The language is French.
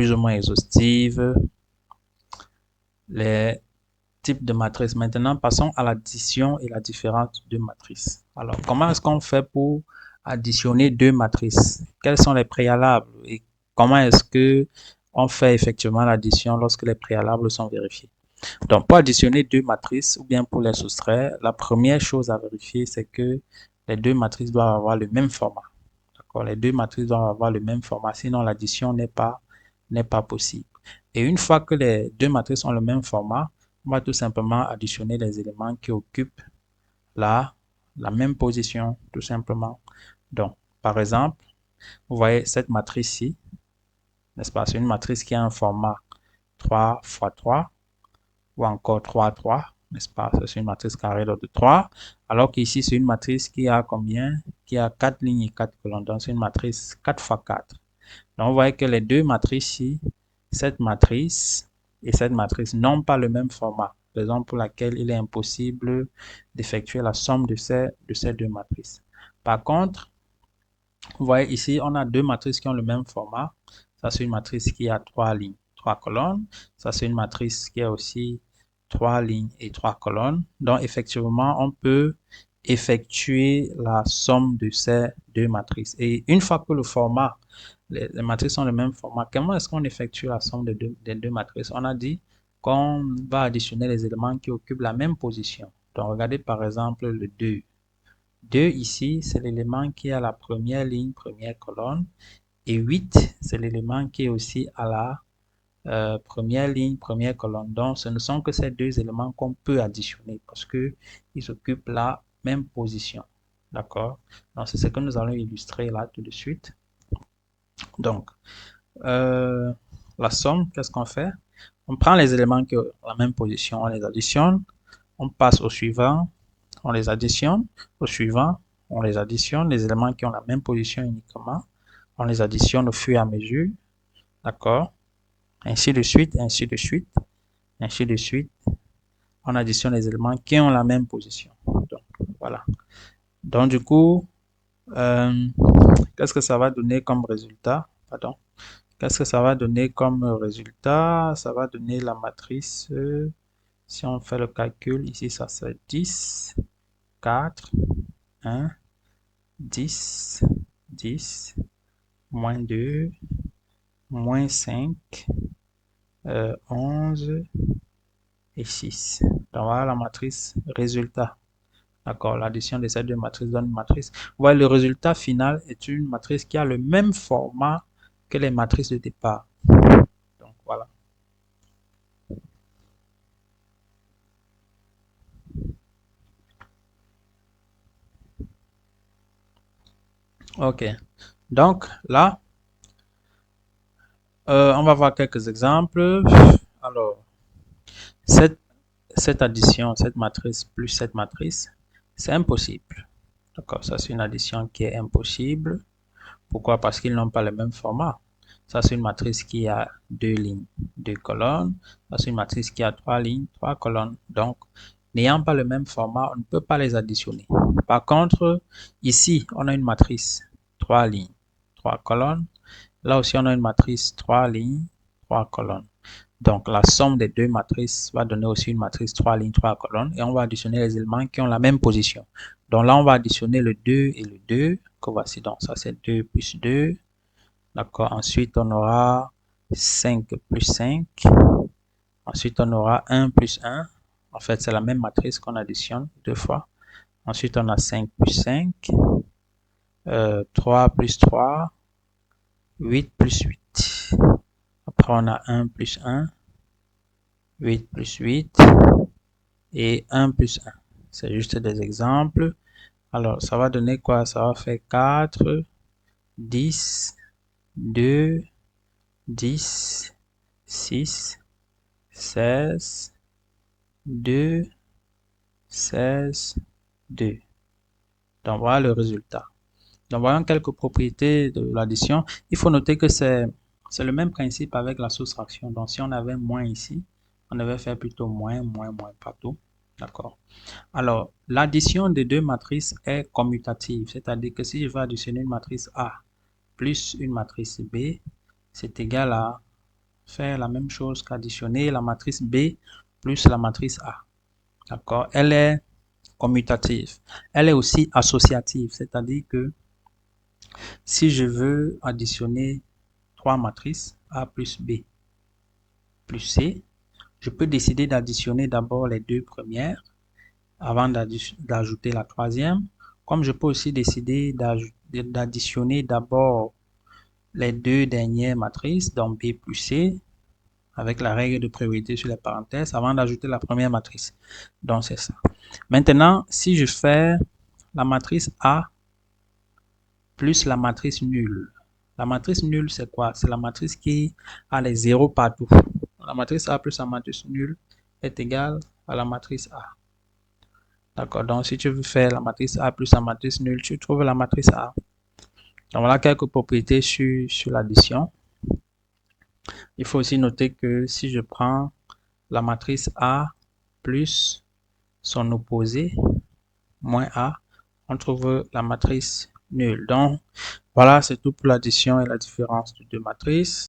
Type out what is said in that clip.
plus ou moins exhaustive les types de matrices. Maintenant, passons à l'addition et la différence de matrices. Alors, comment est-ce qu'on fait pour additionner deux matrices? Quels sont les préalables et comment est-ce que on fait effectivement l'addition lorsque les préalables sont vérifiés? Donc, pour additionner deux matrices ou bien pour les soustraire, la première chose à vérifier, c'est que les deux matrices doivent avoir le même format. D'accord? Les deux matrices doivent avoir le même format, sinon l'addition n'est pas possible. Et une fois que les deux matrices ont le même format, on va tout simplement additionner les éléments qui occupent la, la même position, tout simplement. Donc, par exemple, vous voyez cette matrice-ci, n'est-ce pas? C'est une matrice qui a un format 3 fois 3 ou encore 3, 3, n'est-ce pas? C'est une matrice carrée de 3, alors qu'ici, c'est une matrice qui a combien? Qui a 4 lignes et 4 colonnes. Donc, c'est une matrice 4 fois 4. Donc, vous voyez que les deux matrices ici, cette matrice et cette matrice n'ont pas le même format, raison pour laquelle il est impossible d'effectuer la somme de ces deux matrices. Par contre, vous voyez ici, on a deux matrices qui ont le même format. Ça, c'est une matrice qui a 3 lignes, 3 colonnes. Ça, c'est une matrice qui a aussi 3 lignes et 3 colonnes. Donc, effectivement, on peut effectuer la somme de ces deux matrices. Et une fois que le format, les matrices ont le même format, comment est-ce qu'on effectue la somme des deux matrices? On a dit qu'on va additionner les éléments qui occupent la même position. Donc, regardez par exemple le 2. 2 ici, c'est l'élément qui est à la première ligne, première colonne. Et 8, c'est l'élément qui est aussi à la première ligne, première colonne. Donc, ce ne sont que ces deux éléments qu'on peut additionner parce qu'ils occupent la même position. D'accord? Donc, c'est ce que nous allons illustrer là tout de suite. Donc, la somme, qu'est-ce qu'on fait? On prend les éléments qui ont la même position, on les additionne. On passe au suivant, on les additionne. Au suivant, on les additionne. Les éléments qui ont la même position uniquement, on les additionne au fur et à mesure. D'accord? Ainsi de suite, ainsi de suite, ainsi de suite. On additionne les éléments qui ont la même position. Donc, voilà. Donc, du coup, qu'est-ce que ça va donner comme résultat? Pardon. Qu'est-ce que ça va donner comme résultat? Ça va donner la matrice, si on fait le calcul, ici, ça c'est 10, 4, 1, 10, 10, moins 2, moins 5, 11 et 6. Donc voilà la matrice résultat. D'accord, l'addition de ces deux matrices donne une matrice. Voilà, le résultat final est une matrice qui a le même format que les matrices de départ. Donc voilà. Ok. Donc là, on va voir quelques exemples. Alors, cette, cette addition, cette matrice plus cette matrice, c'est impossible. D'accord, ça c'est une addition qui est impossible. Pourquoi? Parce qu'ils n'ont pas le même format. Ça c'est une matrice qui a 2 lignes, 2 colonnes. Ça c'est une matrice qui a 3 lignes, 3 colonnes. Donc, n'ayant pas le même format, on ne peut pas les additionner. Par contre, ici, on a une matrice 3 lignes, 3 colonnes. Là aussi, on a une matrice 3 lignes, 3 colonnes. Donc, la somme des deux matrices va donner aussi une matrice 3 lignes, 3 colonnes. Et on va additionner les éléments qui ont la même position. Donc là, on va additionner le 2 et le 2. Que voici donc, ça c'est 2 plus 2. D'accord. Ensuite, on aura 5 plus 5. Ensuite, on aura 1 plus 1. En fait, c'est la même matrice qu'on additionne deux fois. Ensuite, on a 5 plus 5. 3 plus 3. 8 plus 8. Après, on a 1 plus 1. 8 plus 8 et 1 plus 1. C'est juste des exemples. Alors, ça va donner quoi? Ça va faire 4, 10, 2, 10, 6, 16, 2, 16, 2. Donc, voilà le résultat. Donc, voyons quelques propriétés de l'addition. Il faut noter que c'est le même principe avec la soustraction. Donc, si on avait moins ici, on devait faire plutôt moins, moins, moins partout. D'accord. Alors, l'addition des deux matrices est commutative, c'est-à-dire que si je veux additionner une matrice A plus une matrice B, c'est égal à faire la même chose qu'additionner la matrice B plus la matrice A. D'accord? Elle est commutative. Elle est aussi associative, c'est-à-dire que si je veux additionner trois matrices A plus B plus C, je peux décider d'additionner d'abord les deux premières avant d'ajouter la troisième, comme je peux aussi décider d'additionner d'abord les deux dernières matrices, donc B plus C, avec la règle de priorité sur les parenthèses, avant d'ajouter la première matrice. Donc, c'est ça. Maintenant, si je fais la matrice A plus la matrice nulle. La matrice nulle, c'est quoi? C'est la matrice qui a les zéros partout. La matrice A plus la matrice nulle est égale à la matrice A. D'accord, donc si tu veux faire la matrice A plus la matrice nulle, tu trouves la matrice A. Donc voilà quelques propriétés sur l'addition. Il faut aussi noter que si je prends la matrice A plus son opposé, moins A, on trouve la matrice nulle. Donc voilà, c'est tout pour l'addition et la différence de deux matrices.